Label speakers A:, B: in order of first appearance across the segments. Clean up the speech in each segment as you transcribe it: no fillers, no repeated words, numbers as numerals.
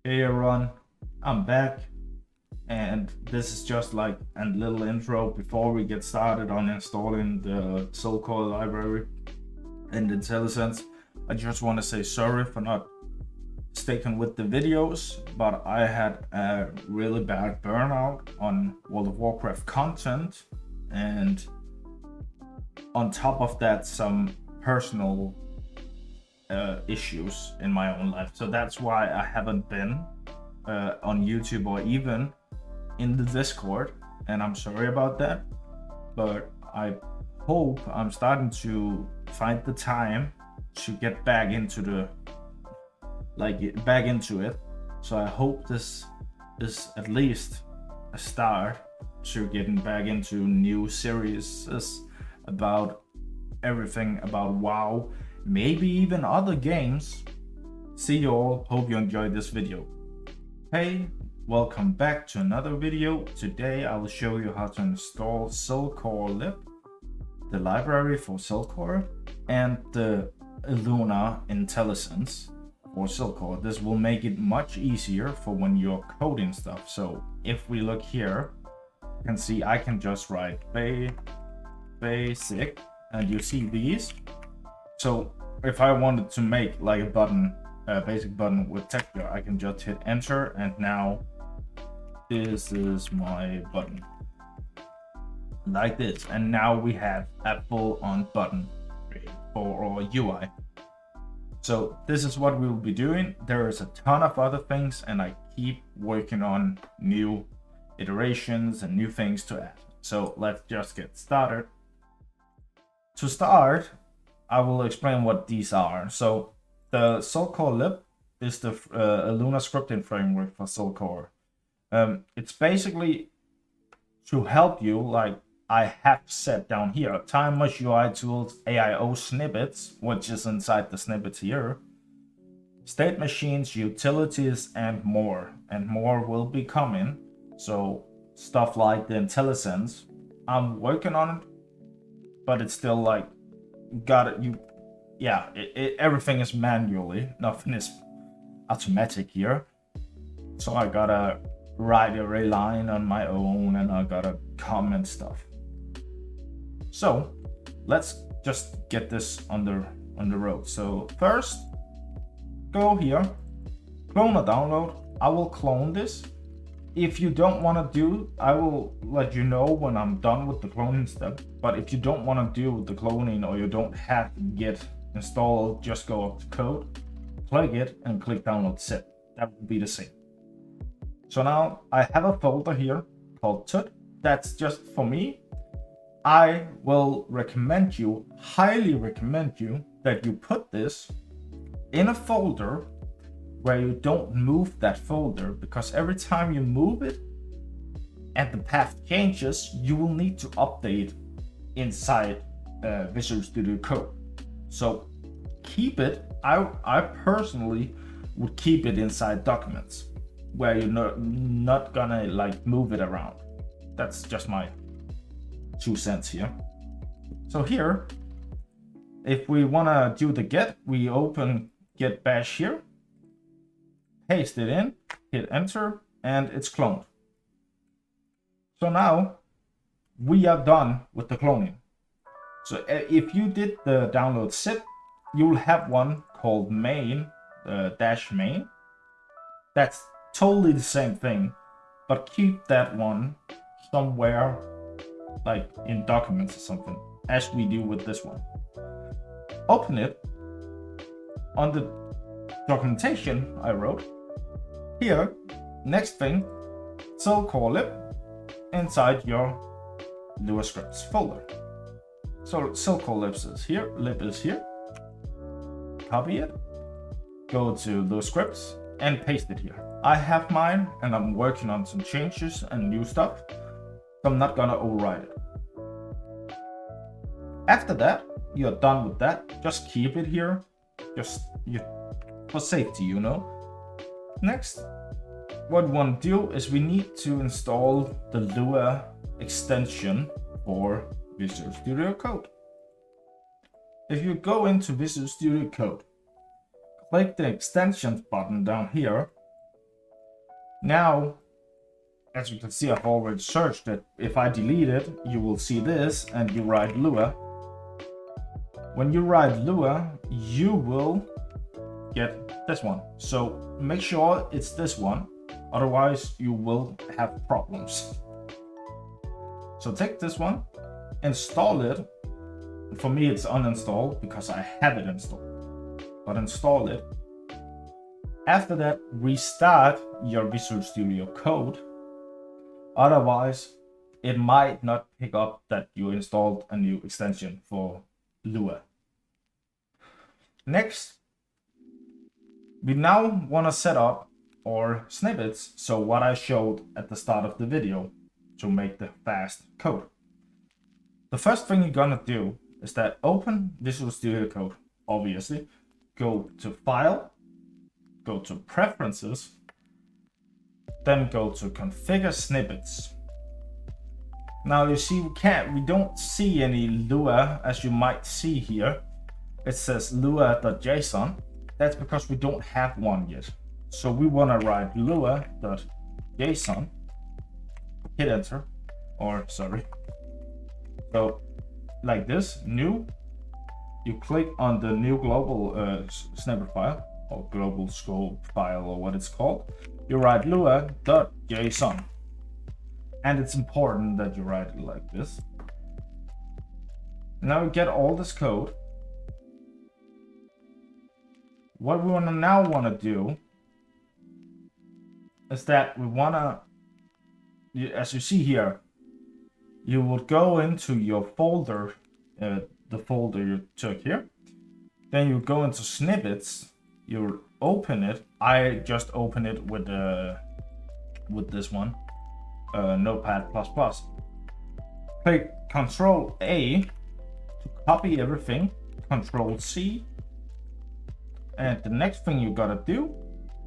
A: Hey everyone, I'm back, and this is just like a little intro before we get started on installing the SylCore library in Intellisense. I just want to say sorry for not sticking with the videos, but I had a really bad burnout on World of Warcraft content, and on top of that, some personal issues in my own life. So that's why I haven't been on YouTube or even in the Discord, and I'm sorry about that. But I hope I'm starting to find the time to get back into it. So I hope this is at least a start to getting back into new series about everything about WoW, maybe even other games. See you all, hope you enjoyed this video. Hey, welcome back to another video. Today I will show you how to install SylCore Lib, the library for SylCore, and the Eluna Intellisense for SylCore. This will make it much easier for when you're coding stuff. So if we look here, you can see I can just write basic, and you see these. So if I wanted to make like a button, a basic button with texture, I can just hit enter, and now this is my button like this. And now we have a full-on button for our UI. So this is what we will be doing. There is a ton of other things, and I keep working on new iterations and new things to add. So let's just get started. To start, I will explain what these are. So the SylCore Lib is the Eluna scripting framework for SylCore. It's basically to help you, like I have set down here, time-mesh UI tools, AIO snippets, which is inside the snippets here, state machines, utilities, and more. And more will be coming. So stuff like the Intellisense, I'm working on it, but it's still like everything is manually, nothing is automatic here. So I gotta write a line on my own, and I gotta comment stuff. So let's just get this on the road. So first, go here, clone a download. I will clone this. If you don't want to do, I will let you know when I'm done with the cloning step. But if you don't want to do with the cloning, or you don't have Git installed, just go up to code, click it, and click download zip. That will be the same. So now I have a folder here called tut. That's just for me. I will highly recommend you that you put this in a folder where you don't move that folder, because every time you move it and the path changes, you will need to update inside Visual Studio Code. So keep it. I personally would keep it inside documents where you're not gonna like move it around. That's just my 2 cents here. So here, if we wanna do the get, we open get bash here, paste it in, hit enter, and it's cloned. So now we are done with the cloning. So if you did the download zip, you will have one called main, -main. That's totally the same thing, but keep that one somewhere like in documents or something, as we do with this one. Open it on the documentation I wrote. Here, next thing, SylCore Lib inside your Lua scripts folder. So SylCore Lib is here. Copy it, go to Lua scripts, and paste it here. I have mine, and I'm working on some changes and new stuff, so I'm not gonna overwrite it. After that, you're done with that. Just keep it here, for safety, you know. Next, what we want to do is we need to install the Lua extension for Visual Studio Code. If you go into Visual Studio Code, click the extensions button down here, Now, as you can see, I've already searched it. If I delete it, you will see this, and you write Lua. When you write Lua, you will get this one. So make sure it's this one, otherwise you will have problems. So take this one, install it. For me, it's uninstalled because I have it installed, but install it. After that, restart your Visual Studio Code. Otherwise, it might not pick up that you installed a new extension for Lua. Next, we now want to set up our snippets, so what I showed at the start of the video, to make the fast code. The first thing you're gonna do is that open Visual Studio Code, obviously, go to File, go to Preferences, then go to Configure Snippets. Now you see we don't see any Lua, as you might see here. It says lua.json. That's because we don't have one yet. So we want to write lua.json, hit enter, or sorry. So like this, new, you click on the new global snippet file, or global scope file, or what it's called. You write lua.json. And it's important that you write it like this. Now you get all this code. What we now want to do is that we want to, as you see here, you would go into your folder, the folder you took here. Then you go into snippets, you open it. I just open it with this one, Notepad++. Click Control A to copy everything, Control C. And the next thing you gotta do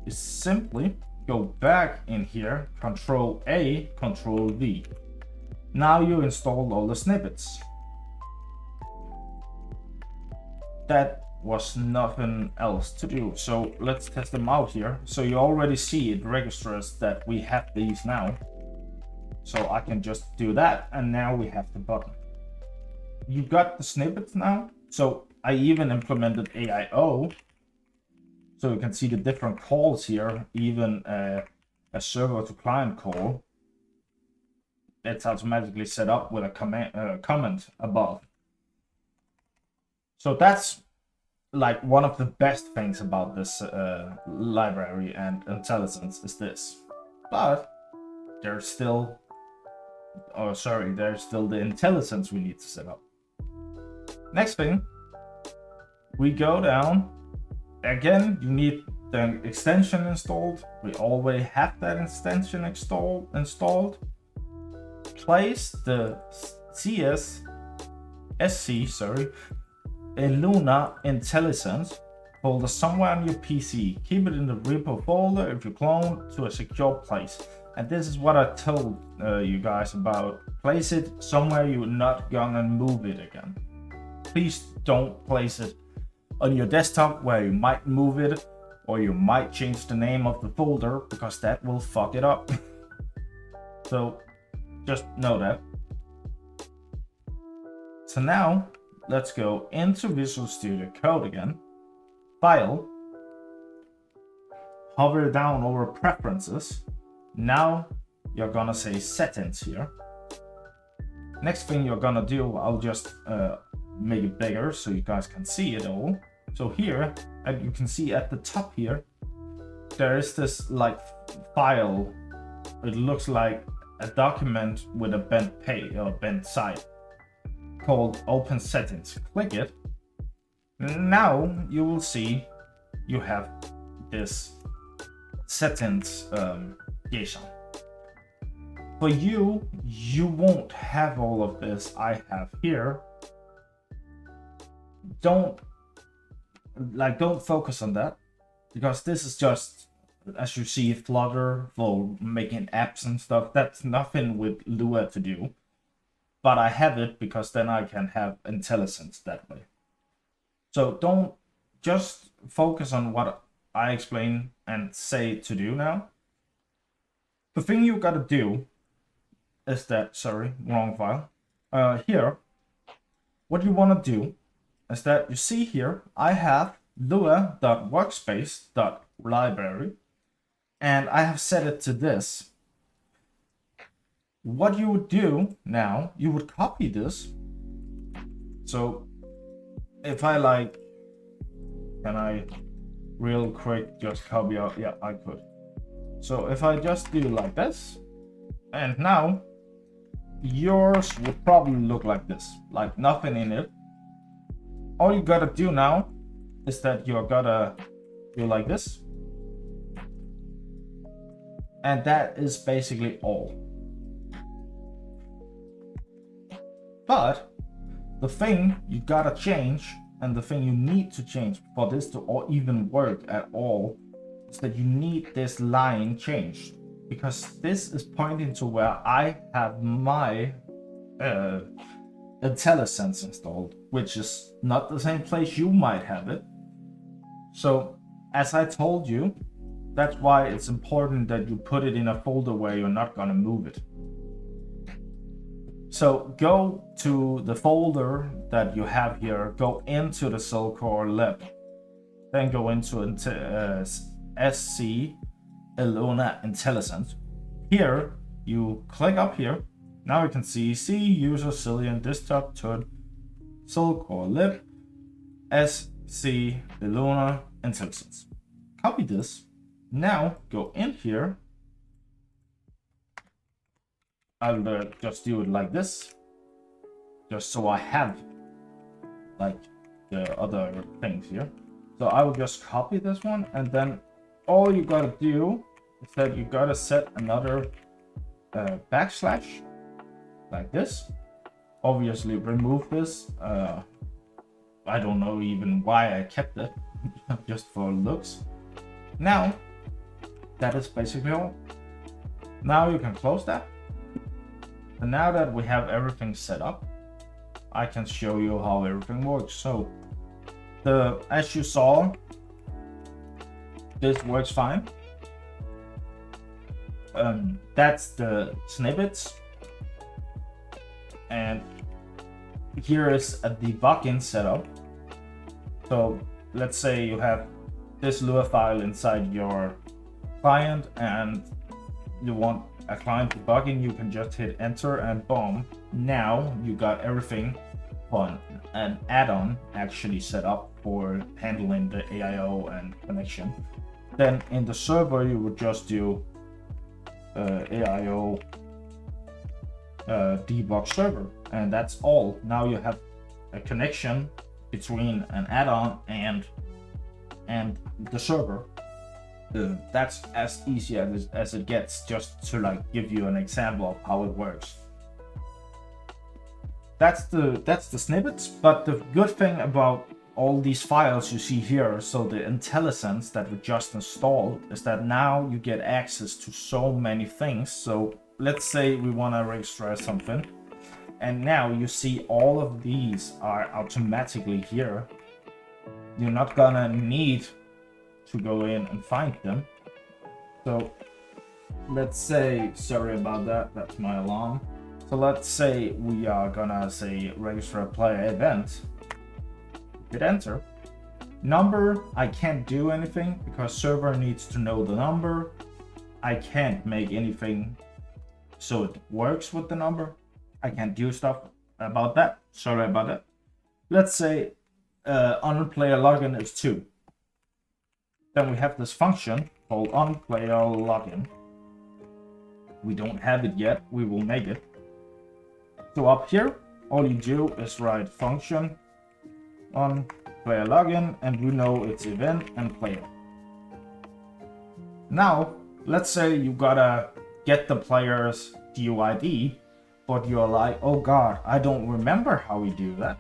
A: is simply go back in here, Control A, Control V. Now you installed all the snippets. That was nothing else to do. So let's test them out here. So you already see it registers that we have these now. So I can just do that, and now we have the button. You got the snippets now. So I even implemented AIO. So you can see the different calls here, even a server to client call. It's automatically set up with a comment above. So that's like one of the best things about this library and Intellisense is this. But there's still, there's still the Intellisense we need to set up. Next thing, we go down. Again, you need the extension installed. We already have that extension installed. Place the Eluna Intellisense folder somewhere on your PC. Keep it in the repo folder if you clone to a secure place. And this is what I told you guys about. Place it somewhere you're not gonna move it again. Please don't place it on your desktop where you might move it, or you might change the name of the folder, because that will fuck it up. So just know that. So now let's go into Visual Studio Code again. File. Hover down over Preferences. Now you're gonna say Settings here. Next thing you're gonna do, I'll just make it bigger so you guys can see it all. So here, as you can see at the top here, there is this like file. It looks like a document with a bent page or bent side called Open Settings. Click it. Now you will see you have this settings JSON. For you won't have all of this I have here. Don't focus on that, because this is just, as you see, Flutter for making apps and stuff. That's nothing with Lua to do, but I have it because then I can have Intellisense that way. So don't just focus on what I explain and say to do now. The thing you gotta do is that, sorry, wrong file. Here, what you wanna do is that you see here, I have lua.workspace.library, and I have set it to this. What you would do now, you would copy this. So if I like, can I real quick just copy out? Yeah, I could. So if I just do like this, and now yours would probably look like this, like nothing in it. All you gotta do now is that you're gotta do like this. And that is basically all. But the thing you gotta change, and the thing you need to change for this to even work at all, is that you need this line changed. Because this is pointing to where I have my Intellisense installed, which is not the same place you might have it. So, as I told you, that's why it's important that you put it in a folder where you're not gonna move it. So go to the folder that you have here, go into the SylCore lib, then go into SC Eluna Intellisense. Here, you click up here. Now you can see C user Sylian desktop to SylCore lib SC Eluna Intellisense. Copy this. Now go in here. I'll just do it like this, just so I have like the other things here. So I will just copy this one, and then all you gotta do is that you gotta set another backslash like this. Obviously remove this. I don't know even why I kept it, just for looks. Now that is basically all. Now you can close that. And now that we have everything set up, I can show you how everything works. So as you saw, this works fine. That's the snippets. And here is a debugging setup. So let's say you have this Lua file inside your client and you want a client debugging, you can just hit enter and boom. Now you got everything on an add-on actually set up for handling the AIO and connection. Then in the server, you would just do AIO debug server, and that's all. Now you have a connection between an add-on and the server. That's as easy as it gets, just to like give you an example of how it works. That's the snippets. But the good thing about all these files you see here, so the Intellisense that we just installed, is that now you get access to so many things. So let's say we want to register something, and now you see all of these are automatically here. You're not gonna need to go in and find them. So let's say, sorry about that, that's my alarm. So let's say we are gonna say register a player event. Hit enter. Number, I can't do anything because server needs to know the number. I can't make anything so it works with the number. I can't do stuff about that. Sorry about that. Let's say on player login is 2. Then we have this function called onPlayerLogin. We don't have it yet, we will make it. So up here, all you do is write function onPlayerLogin, and we know it's event and player. Now, let's say you gotta get the player's DUID, but you're like, oh god, I don't remember how we do that.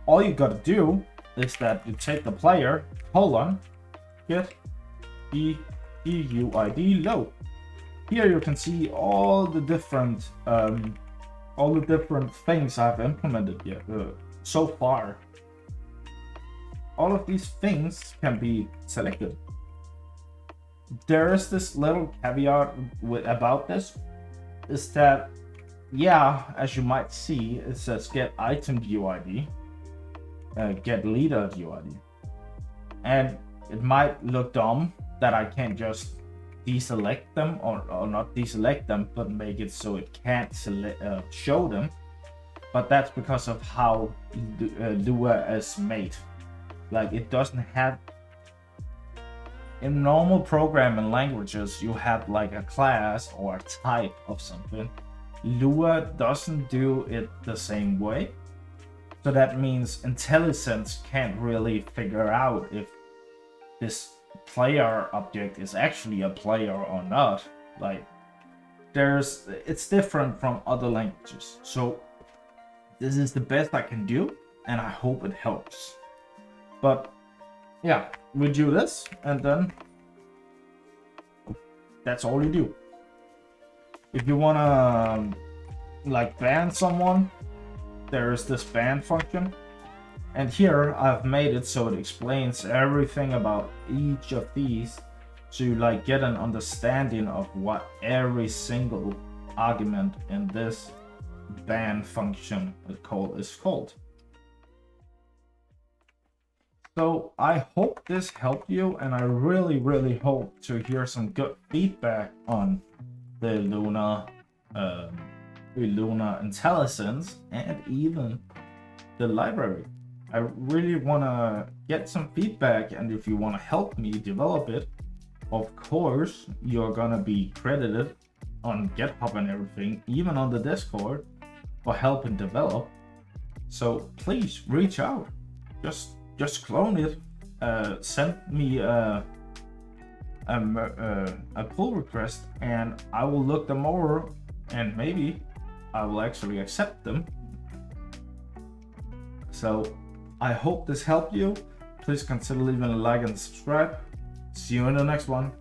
A: All you gotta do is that you take the player, get DUID low. Here you can see all the different things I've implemented here so far. All of these things can be selected. there is this little caveat about this, is that, yeah, as you might see, it says get item UID, get leader UID. And it might look dumb that I can't just deselect them, or not deselect them, but make it so it can't show them. But that's because of how Lua is made. Like, it doesn't have, in normal programming languages, you have like a class or a type of something. Lua doesn't do it the same way. So that means Intellisense can't really figure out if this player object is actually a player or not. Like, it's different from other languages. So this is the best I can do, and I hope it helps. But yeah, we do this, and then that's all you do. If you wanna like ban someone, there is this ban function, and here I've made it so it explains everything about each of these, so you like get an understanding of what every single argument in this ban function is called. So I hope this helped you, and I really hope to hear some good feedback on the Eluna Intellisense and even the library. I really want to get some feedback, and if you want to help me develop it, of course you're gonna be credited on GitHub and everything, even on the Discord, for helping develop. So please reach out. Just clone it, send me a pull request, and I will look them over, and maybe I will actually accept them. So I hope this helped you. Please consider leaving a like and subscribe. See you in the next one.